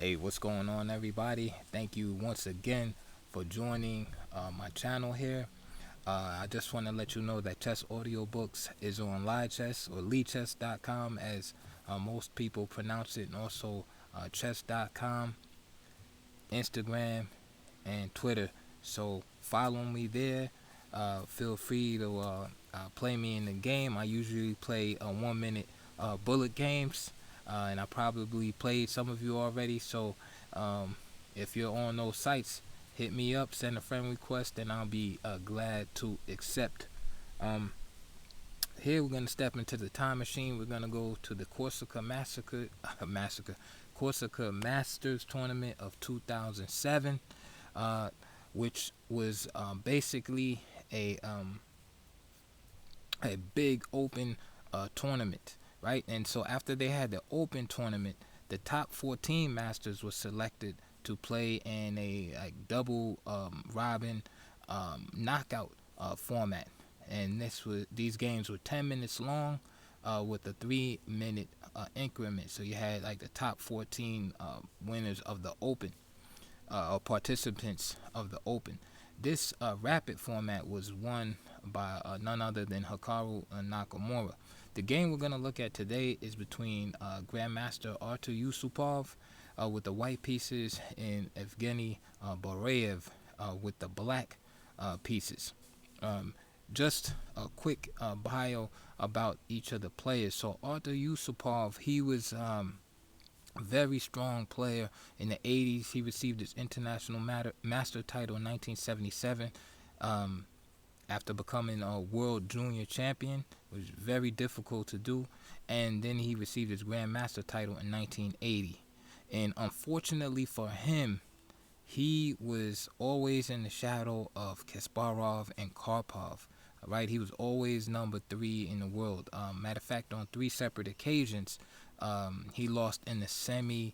Hey, what's going on, everybody? Thank you once again for joining my channel here. I just want to let you know that Chess Audiobooks is on LiveChess or LeeChess.com, as most people pronounce it, and also chess.com, Instagram, and Twitter. So follow me there. Feel free to play me in the game. I usually play 1 minute bullet games, and I probably played some of you already. So um, if you're on those sites, hit me up, send a friend request, and I'll be glad to accept. Um, Here we're gonna step into the time machine. We're gonna go to the Corsica Corsica Masters Tournament of 2007, uh, which was basically a um, a big open tournament, right? And so after they had the open tournament, the top 14 masters were selected to play in a like double robin knockout format. And these games were 10 minutes long, with a 3 minute increment. So you had like the top 14 winners of the open, or participants of the Open. This rapid format was won by none other than Hikaru Nakamura. The game we're going to look at today is between Grandmaster Artur Yusupov with the white pieces and Evgeny Bareev with the black pieces. Um, just a quick bio about each of the players. So Artur Yusupov, he was very strong player in the 80s. He received his international master title in 1977 um, after becoming a world junior champion. It was very difficult to do. And then he received his grandmaster title in 1980. And unfortunately for him, he was always in the shadow of Kasparov and Karpov. Right, he was always number 3 in the world. Matter of fact, on 3 separate occasions, he lost in the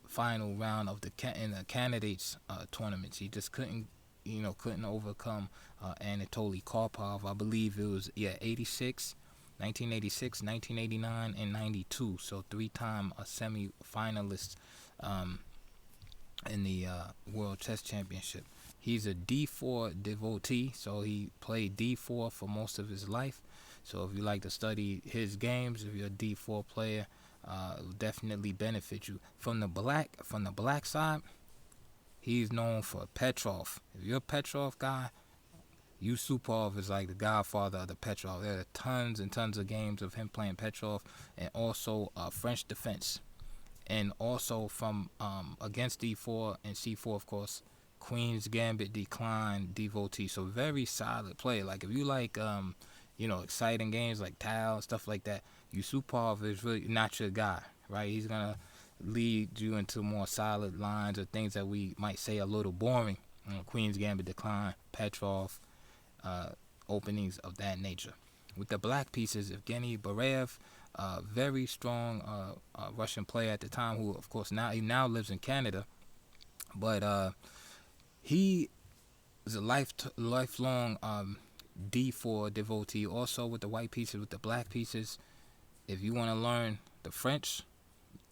final round of in the candidates tournaments. He just couldn't overcome Anatoly Karpov. I believe it was 1986, 1989, and 92. So 3-time semi-finalist in the World Chess Championship. He's a D4 devotee, so he played D4 for most of his life. So if you like to study his games, if you're a D4 player, it will definitely benefit you. From the black side, he's known for Petrov. If you're a Petrov guy, Yusupov is like the godfather of the Petrov. There are tons and tons of games of him playing Petrov, and also French defense. And also from against D4 and C4, of course, Queen's Gambit, Decline, Devotee. So very solid play. Like if you like exciting games like Tau, stuff like that, Yusupov is really not your guy, right? He's gonna lead you into more solid lines or things that we might say a little boring. Queen's Gambit, Decline, Petrov, openings of that nature. With the black pieces, Evgeny Bareev, very strong Russian player at the time, who of course now lives in Canada, but he was a lifelong D4 devotee. Also with the white pieces, with the black pieces, if you want to learn the French,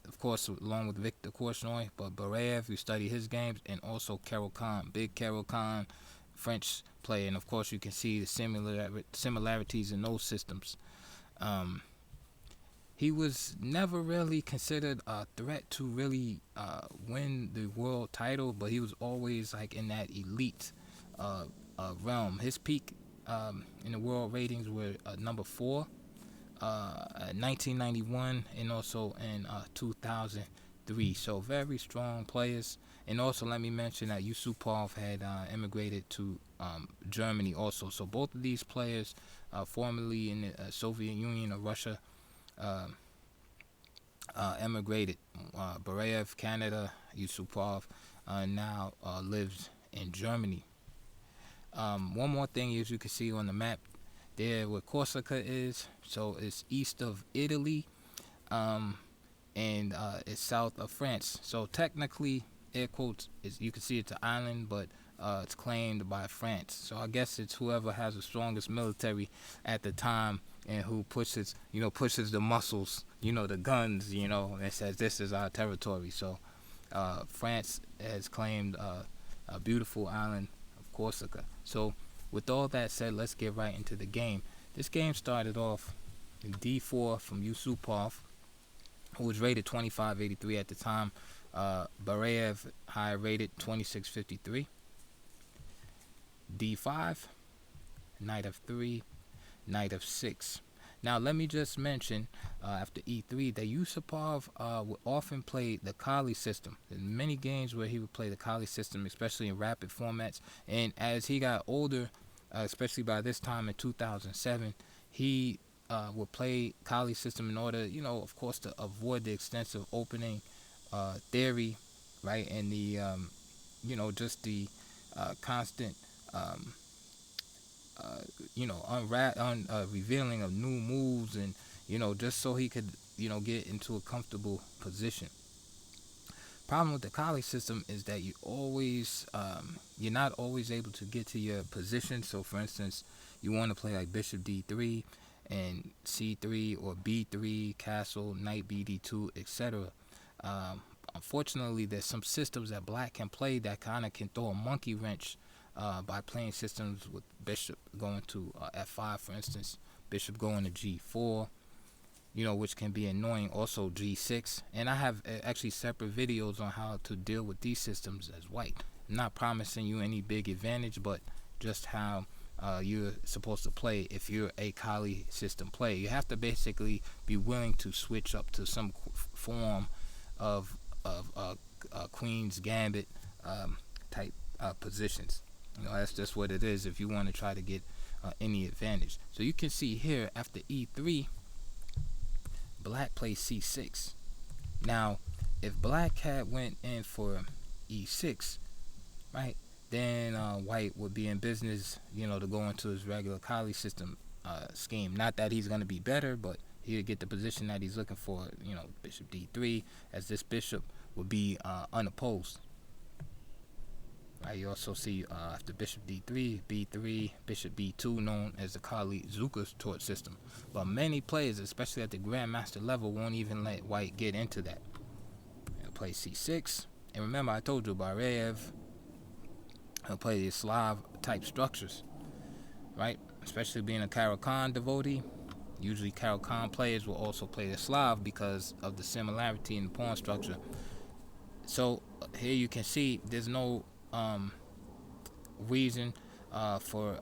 of course, along with Victor Korchnoi, but Bareev, you study his games, and also Carol Khan, big Carol Khan, French player, and of course you can see the similarities in those systems. Um, he was never really considered a threat to really win the world title, but he was always like in that elite realm. His peak in the world ratings were number 4, 1991, and also in 2003. So very strong players. And also let me mention that Yusupov had immigrated to Germany also. So both of these players, formerly in the Soviet Union or Russia, uh, emigrated. Bareev, Canada, Yusupov now lives in Germany. One more thing, as you can see on the map there where Corsica is, so it's east of Italy, and it's south of France. So technically, air quotes, you can see it's an island, but it's claimed by France. So I guess it's whoever has the strongest military at the time and who pushes the muscles, the guns, and says this is our territory. So France has claimed a beautiful island of Corsica. So, with all that said, let's get right into the game. This game started off in D4 from Yuspov, who was rated 2583 at the time. Bareev, high rated 2653. D5, knight of 3, knight of 6. Now, let me just mention after E3 that Yuspov would often play the Kali system. In many games where he would play the Kali system, especially in rapid formats. And as he got older, especially by this time in 2007, he would play Kali system in order, of course, to avoid the extensive opening theory, right, and the, just the constant revealing of new moves, and just so he could get into a comfortable position. Problem with the Kali system is that you're not always able to get to your position. So for instance, you want to play like bishop d3 and c3 or b3, castle, knight bd2, etc. Unfortunately, there's some systems that black can play that kind of can throw a monkey wrench by playing systems with bishop going to f5, for instance, bishop going to g4, which can be annoying. Also g6, and I have actually separate videos on how to deal with these systems as white. I'm not promising you any big advantage, but just how you're supposed to play if you're a Kali system player. You have to basically be willing to switch up to some form of Queen's Gambit type positions. That's just what it is if you want to try to get any advantage. So you can see here after e3, black plays c6. Now, if black had went in for e6, right, then white would be in business, to go into his regular Kali system scheme. Not that he's going to be better, but he'll get the position that he's looking for, bishop d3, as this bishop would be unopposed. Right, you also see after bishop d3, b3, bishop b2, known as the Kali Zuka's torch system. But many players, especially at the grandmaster level, won't even let white get into that. He'll play c6, and remember I told you Bareev, he'll play the Slav type structures, right? Especially being a Caro-Kann devotee, usually Caro-Kann players will also play the Slav because of the similarity in the pawn structure. So here you can see there's no reason for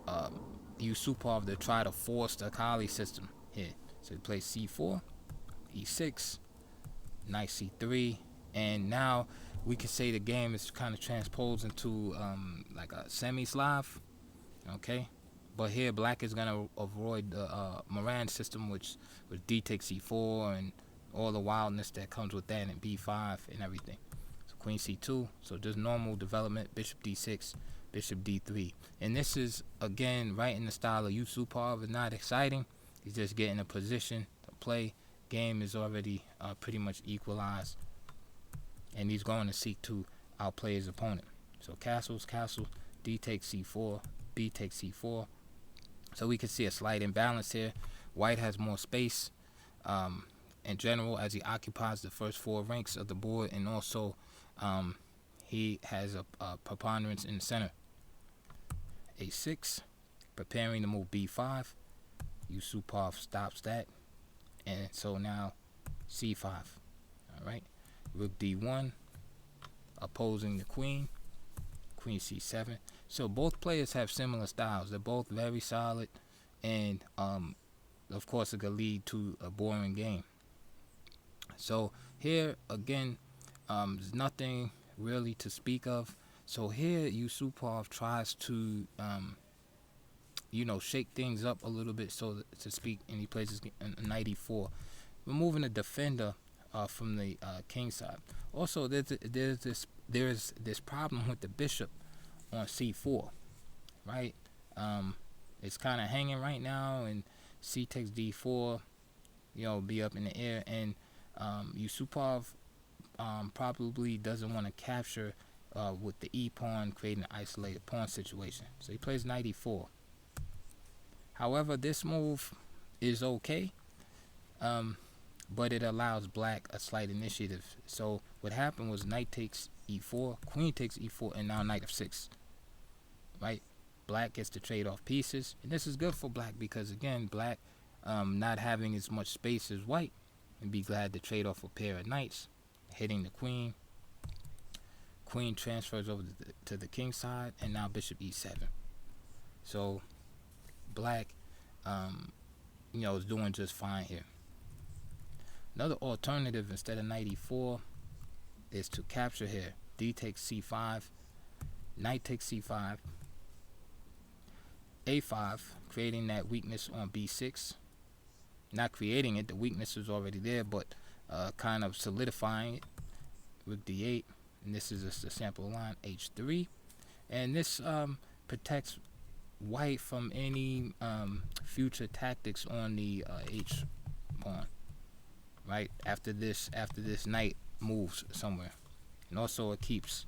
Yuspov to try to force the Kali system here. So he plays c4, e6, knight c3, and now we can say the game is kind of transposed into like a Semi-Slav, okay? But here black is gonna avoid the Moran system, which d takes c4 and all the wildness that comes with that, and b5 and everything. Queen c2, so just normal development, bishop d6, bishop d3. And this is, again, right in the style of Yuspov. It's not exciting. He's just getting a position to play. Game is already pretty much equalized. And he's going to seek to outplay his opponent. So castles, d takes c4, b takes c4. So we can see a slight imbalance here. White has more space in general as he occupies the first 4 ranks of the board, and also he has a preponderance in the center. a6, preparing to move b5. Yuspov stops that, and so now c5. All right, rook d1, opposing the queen. Queen c7. So both players have similar styles. They're both very solid, and of course it could lead to a boring game. So here again, there's nothing really to speak of. So here Yuspov tries to shake things up a little bit, so to speak, and he plays knight e4, removing the defender from the king side. Also, there's this problem with the bishop on c4, right? It's kind of hanging right now, and c takes d4, be up in the air, and Yuspov probably doesn't want to capture with the e pawn, creating an isolated pawn situation. So he plays knight e4. However, this move is okay, but it allows black a slight initiative. So what happened was knight takes e4, queen takes e4, and now knight f6, right? Black gets to trade off pieces, and this is good for black because, again, black not having as much space as white, and be glad to trade off a pair of knights, hitting the queen. Queen transfers over to the king side, and now bishop e7. So black, is doing just fine here. Another alternative, instead of knight e4, is to capture here. D takes c5, knight takes c5, a5, creating that weakness on b6. Not creating it, the weakness is already there, but kind of solidifying it. Rook d8, and this is just a sample line, h3. And this protects white from any future tactics on the h pawn, right? After this knight moves somewhere. And also it keeps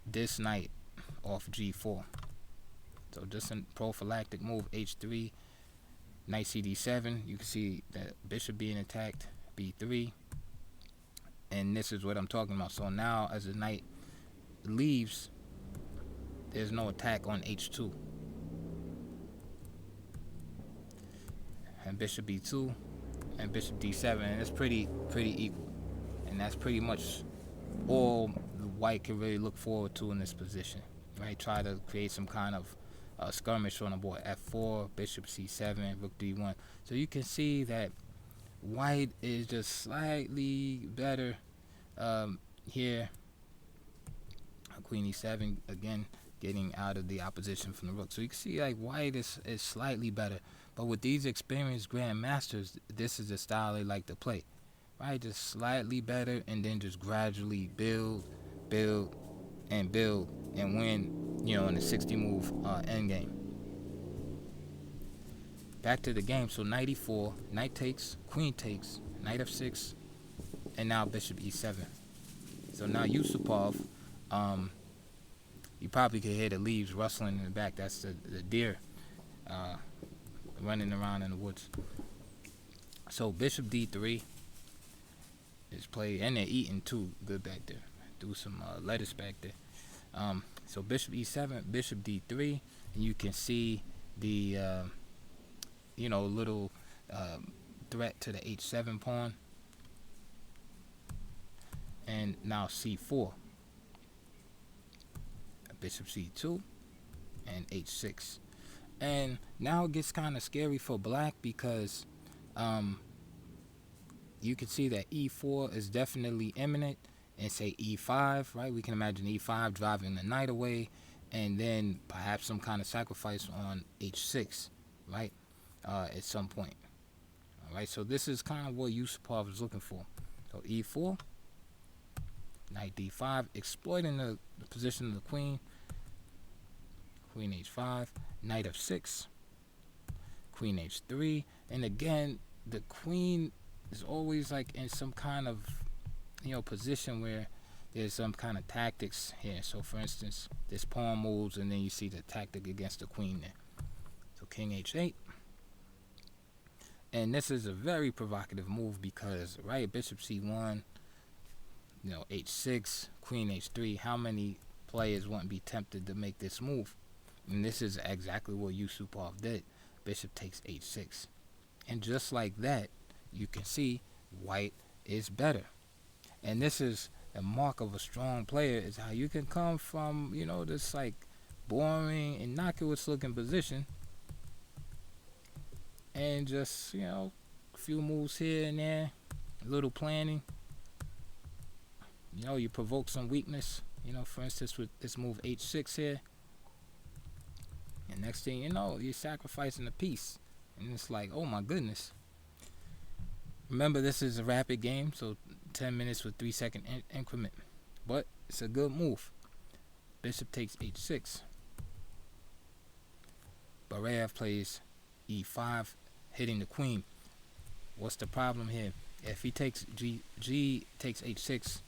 this knight off g4. So just a prophylactic move, h3, knight cd7. You can see that bishop being attacked, b3. And this is what I'm talking about. So now as the knight leaves, there's no attack on h2. And bishop b2 and bishop d7, and it's pretty equal. And that's pretty much all the white can really look forward to in this position, right? Try to create some kind of skirmish on the board. f4, bishop c7, rook d1. So you can see that white is just slightly better here. Queen e7, again getting out of the opposition from the rook. So you can see like white is slightly better. But with these experienced grandmasters, this is the style they like to play, right? Just slightly better, and then just gradually build, and win, in the 60 move end game. Back to the game. So knight e4, knight takes, queen takes, knight f6, and now bishop e7. So now Yuspov, you probably could hear the leaves rustling in the back. That's the deer running around in the woods. So bishop d3 is played, and they're eating too good back there. Do some lettuce back there. So bishop e7, bishop d3, and you can see the little threat to the h7 pawn. And now c4, bishop c2, and h6. And now it gets kind of scary for black because you can see that e4 is definitely imminent, and say e5, right? We can imagine e5 driving the knight away, and then perhaps some kind of sacrifice on h6, right? At some point. All right, so this is kind of what Yuspov is looking for. So e4, knight d5, exploiting the position of the queen. Queen h5, knight f6, queen h3, and again the queen is always like in some kind of position where there's some kind of tactics here. So for instance, this pawn moves, and then you see the tactic against the queen there. So king h8, and this is a very provocative move because, right, bishop c1, h6, queen h3. How many players wouldn't be tempted to make this move? And this is exactly what Yuspov did. Bishop takes h6. And just like that, you can see white is better. And this is a mark of a strong player, is how you can come from, this like boring, innocuous looking position, and just, a few moves here and there, a little planning. You provoke some weakness, for instance with this move h6 here. And next thing you know, you're sacrificing a piece. And it's like, oh my goodness. Remember, this is a rapid game, so 10 minutes with 3-second increment. But it's a good move. Bishop takes h6. Bareev plays e5, hitting the queen. What's the problem here? If he takes G takes h6,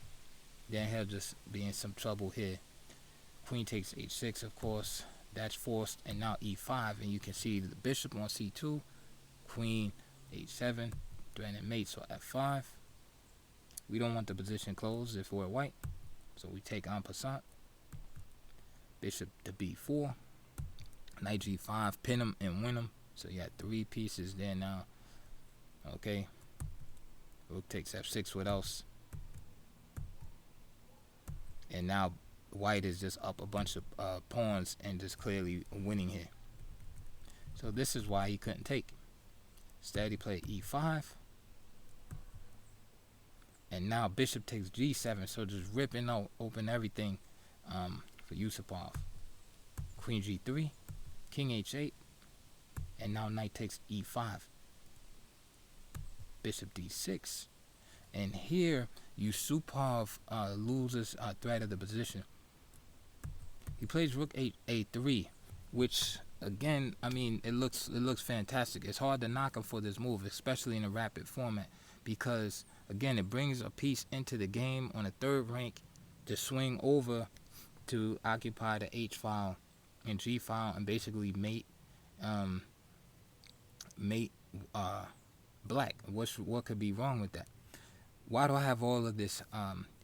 then he'll just be in some trouble here. Queen takes h6, of course. That's forced, and now e5, and you can see the bishop on c2, queen h7, threatening mate. So f5, We don't want the position closed if we're white. So we take en passant. Bishop to b4. Knight g5, pin him and win him. So you got 3 pieces there now. Okay. Rook takes f6, what else? And now white is just up a bunch of pawns and just clearly winning here. So this is why he couldn't take. Instead he played e5. And now bishop takes g7, so just ripping out open everything for Yuspov. Queen g3, king h8, and now knight takes e5. Bishop d6, and here Yuspov loses threat of the position. He plays rook a3, which again, I mean, it looks fantastic. It's hard to knock him for this move, especially in a rapid format, because again, it brings a piece into the game on a 3rd rank to swing over to occupy the h file and g file and basically mate black. What could be wrong with that? Why do I have all of this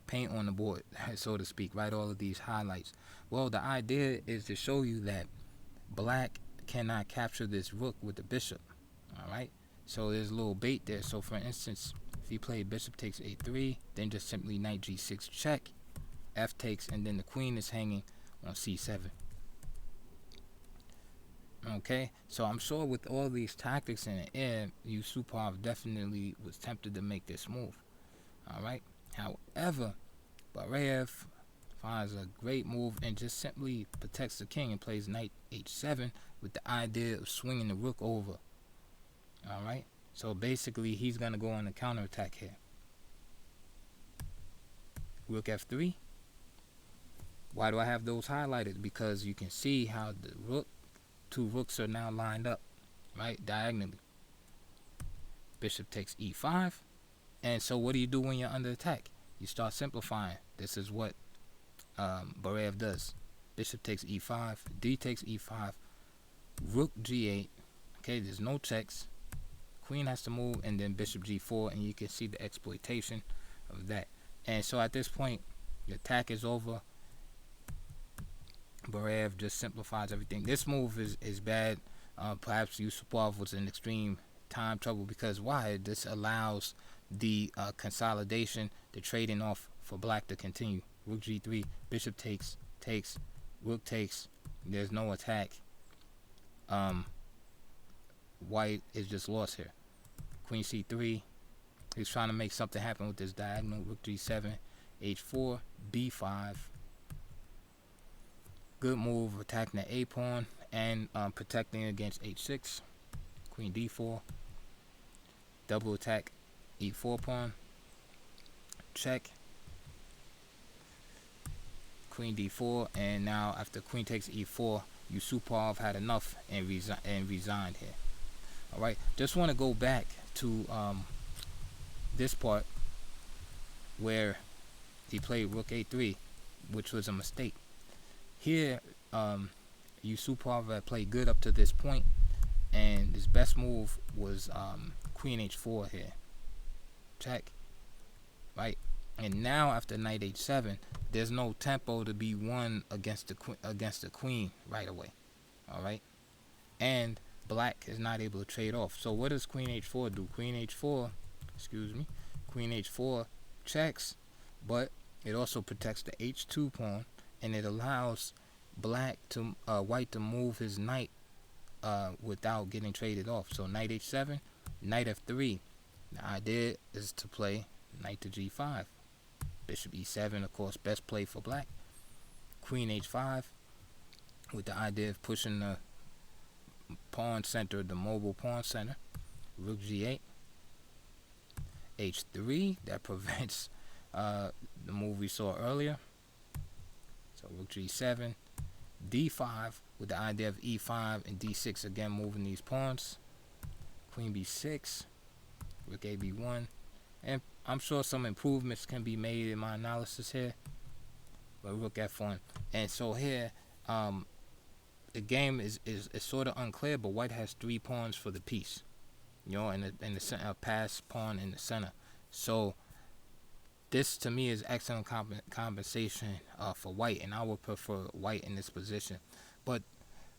paint on the board, so to speak, right? All of these highlights. Well, the idea is to show you that black cannot capture this rook with the bishop. All right. So there's a little bait there. So for instance, if he played bishop takes a3, then just simply knight g6 check, f takes, and then the queen is hanging on c7. Okay, so I'm sure with all these tactics in the air, Yuspov definitely was tempted to make this move. All right. However, Bareev finds a great move and just simply protects the king and plays knight h7 with the idea of swinging the rook over. All right. So basically, he's gonna go on the counterattack here. Rook f3. Why do I have those highlighted? Because you can see how the two rooks are now lined up, right, diagonally. Bishop takes e5. And so what do you do when you're under attack? You start simplifying. This is what Bareev does. Bishop takes e5, d takes e5, rook g8. Okay, there's no checks. Queen has to move, and then bishop g4, and you can see the exploitation of that. And so at this point, the attack is over. Bareev just simplifies everything. This move is bad. Perhaps Yuspov was in extreme time trouble, because why? This allows the consolidation, the trading off for black to continue. Rook g3, bishop takes, rook takes. There's no attack. White is just lost here. Queen c3. He's trying to make something happen with this diagonal. Rook g7, h4, b5. Good move, attacking the a pawn and protecting against h6. Queen d4. Double attack e4 pawn. Check. Queen d4, and now after queen takes e4, Yuspov had enough and resigned here. All right, just want to go back to this part where he played rook a3, which was a mistake. Here, Yuspov had played good up to this point, and his best move was queen h4 here. Check. Right, and now after knight h7, there's no tempo to be won against the queen right away. All right, and black is not able to trade off. So what does queen h4 do? Queen h4 checks, but it also protects the h2 pawn, and it allows white to move his knight without getting traded off. So knight h7, knight f3. The idea is to play knight to g5. Bishop e7, of course, best play for black. Queen h5, with the idea of pushing the pawn center, the mobile pawn center. Rook g8. h3, that prevents the move we saw earlier. So rook g7. d5, with the idea of e5 and d6, again moving these pawns. Queen b6. Rook a b1. And I'm sure some improvements can be made in my analysis here. But rook f1. And so here, the game is sort of unclear, but white has 3 pawns for the piece. You know, in the center, pass pawn in the center. So this to me is excellent compensation for white, and I would prefer white in this position. But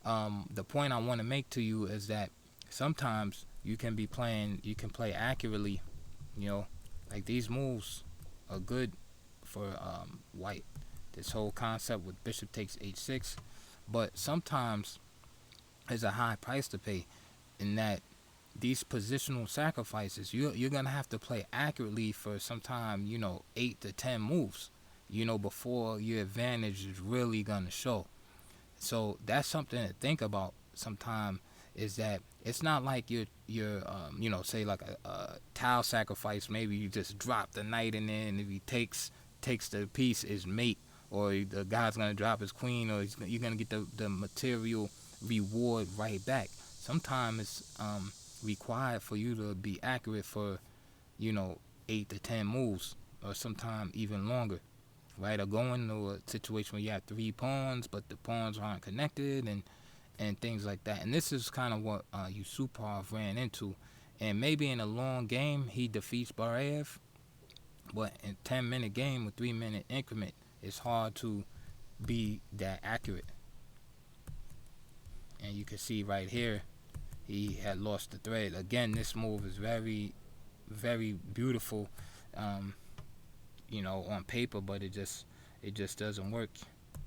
the point I want to make to you is that sometimes you can play accurately, you know, like these moves are good for white. This whole concept with bishop takes h6, but sometimes there's a high price to pay in that these positional sacrifices, you're gonna have to play accurately for some time, 8 to 10 moves, before your advantage is really gonna show. So that's something to think about sometime, is that it's not like say like a tile sacrifice. Maybe you just drop the knight in there, and if he takes the piece, is mate, or the guy's gonna drop his queen, or you're gonna get the material reward right back. Sometimes it's required for you to be accurate for 8 to 10 moves, or sometimes even longer, right? Or go into a situation where you have 3 pawns, but the pawns aren't connected, and things like that. And this is kind of what Yuspov ran into. And maybe in a long game he defeats Bareev, but in 10-minute game with 3-minute increment, it's hard to be that accurate. And you can see right here, he had lost the thread. Again, this move is very, very beautiful, on paper, but it just doesn't work.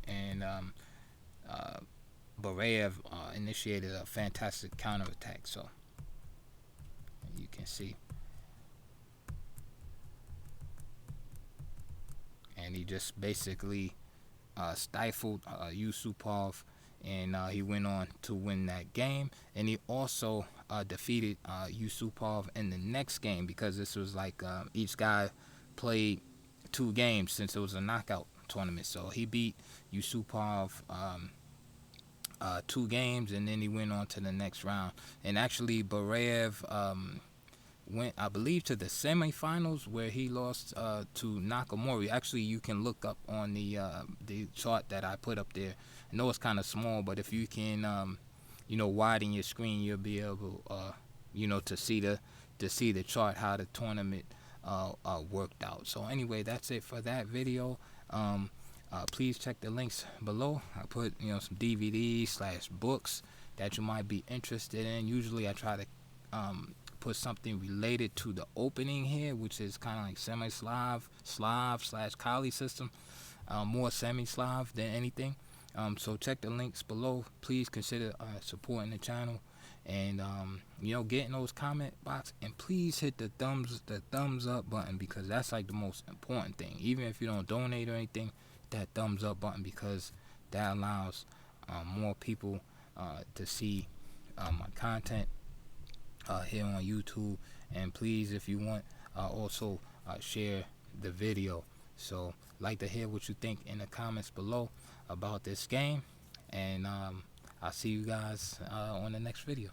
And Bareev initiated a fantastic counterattack. So you can see, and he just basically stifled Yuspov, and he went on to win that game. And he also defeated Yuspov in the next game, because this was like each guy played 2 games, since it was a knockout tournament. So he beat Yuspov 2 games, and then he went on to the next round. And actually, Bareev went, I believe, to the semifinals, where he lost to Nakamura. Actually, you can look up on the chart that I put up there. I know it's kind of small, but if you can, widen your screen, you'll be able, to see the chart, how the tournament worked out. So anyway, that's it for that video. Please check the links below. I put some DVDs/books that you might be interested in. Usually I try to put something related to the opening here, which is kind of like Semi-Slav, Slav/Kali system, more Semi-Slav than anything. So check the links below. Please consider supporting the channel, and get in those comment box, and please hit the thumbs up button, because that's like the most important thing. Even if you don't donate or anything, that thumbs up button, because that allows more people to see my content here on YouTube. And please, if you want, also share the video. So like to hear what you think in the comments below about this game, and I'll see you guys on the next video.